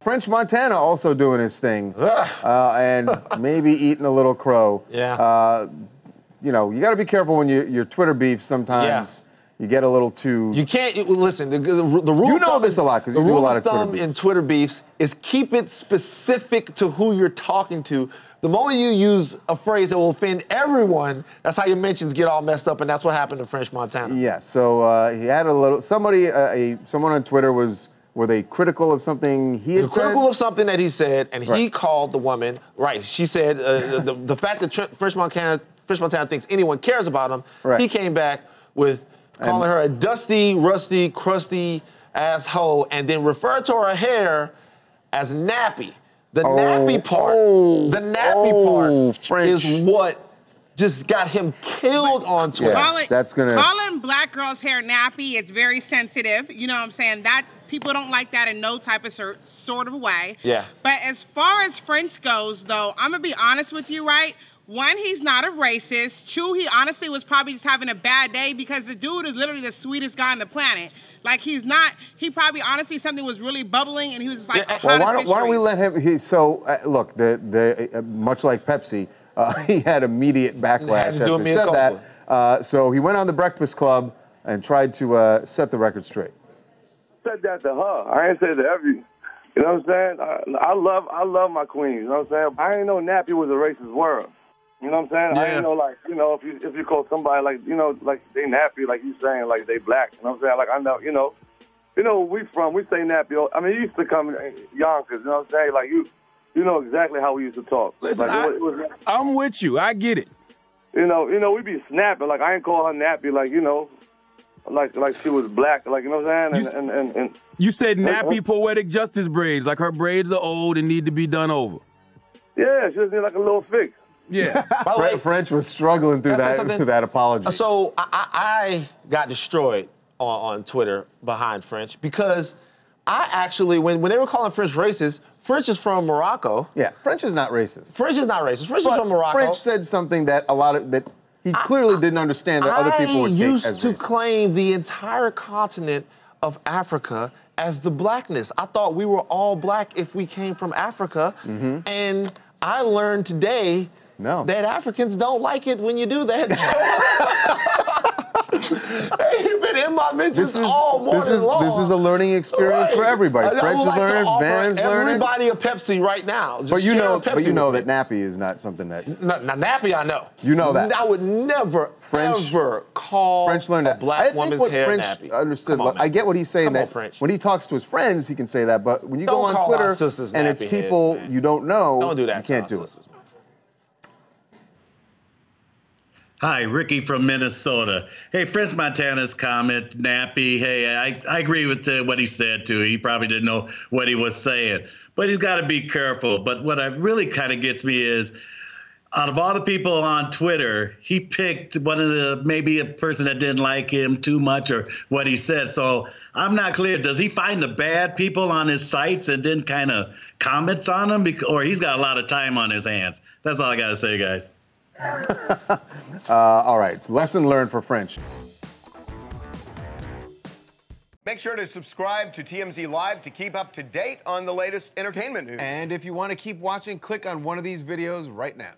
French Montana also doing his thing, and maybe eating a little crow. Yeah. You know, you got to be careful when your Twitter beef sometimes. Yeah. You get a little too. You can't listen. The rule. You know this a lot because you do a lot of Twitter beefs. The rule of thumb in Twitter beefs is keep it specific to who you're talking to. The moment you use a phrase that will offend everyone, that's how your mentions get all messed up, and that's what happened to French Montana. Yeah. So he had a little. Someone on Twitter were they critical of something he had said? Critical of something that he said, and he called the woman. Right. She said the fact that French Montana thinks anyone cares about him. Right. He came back with calling her a dusty, rusty, crusty asshole, and then referred to her hair as nappy. The nappy part French. is what just got him killed on Twitter. Yeah, calling black girls' hair nappy. It's very sensitive. You know what I'm saying? That people don't like that in no type of sort of way. Yeah. But as far as French goes, though, I'm gonna be honest with you, right? One, he's not a racist. Two, he honestly was probably just having a bad day because the dude is literally the sweetest guy on the planet. Like, he probably honestly something was really bubbling and he was just like, well, why don't we let him, look, much like Pepsi, he had immediate backlash after he said that. So he went on the Breakfast Club and tried to set the record straight. I said that to her. I ain't said to every. You know what I'm saying? I love my queens. You know what I'm saying? I ain't know nappy was a racist word. You know what I'm saying? Yeah. I ain't know, like, you know, if you call somebody, like, you know, like they nappy, like you saying, like they black. You know what I'm saying? Like, I know, you know where we say nappy. I mean, you used to come in Yonkers, you know what I'm saying? Like, you know exactly how we used to talk. Listen, like, I'm with you. I get it. You know, we be snapping. Like, I ain't call her nappy, like, you know, like she was black, like, you know what I'm saying? And you said nappy poetic justice braids, like her braids are old and need to be done over. Yeah, she just need like a little fix. Yeah. By the way, French was struggling through that apology. So I got destroyed on Twitter behind French because I actually, when they were calling French racist, French is from Morocco. Yeah, French is not racist. French is not racist. French is from Morocco. French said something that he clearly didn't understand that other people would take as racist. I used to claim the entire continent of Africa as the blackness. I thought we were all black if we came from Africa. Mm-hmm. And I learned today that Africans don't like it when you do that. You've been in my mentions all morning long. This is a learning experience for everybody. French is learning, Van's learning. Everybody a Pepsi right now. But you know that nappy is not something that. Now nappy, I know. You know that. I would never ever call French learned that. a black woman's hair French nappy. Understood. On, I get what he's saying. That French. When he talks to his friends, he can say that. But when you Don't go on Twitter and it's people head, you don't know, don't do that. You can't do it. Hi, Ricky from Minnesota. Hey, French Montana's comment, nappy. Hey, I agree with what he said, too. He probably didn't know what he was saying. But he's got to be careful. But what really kind of gets me is, out of all the people on Twitter, he picked maybe a person that didn't like him too much or what he said. So I'm not clear. Does he find the bad people on his sites and then kind of comments on them? Or he's got a lot of time on his hands. That's all I got to say, guys. All right, lesson learned for French. Make sure to subscribe to TMZ Live to keep up to date on the latest entertainment news. And if you want to keep watching, click on one of these videos right now.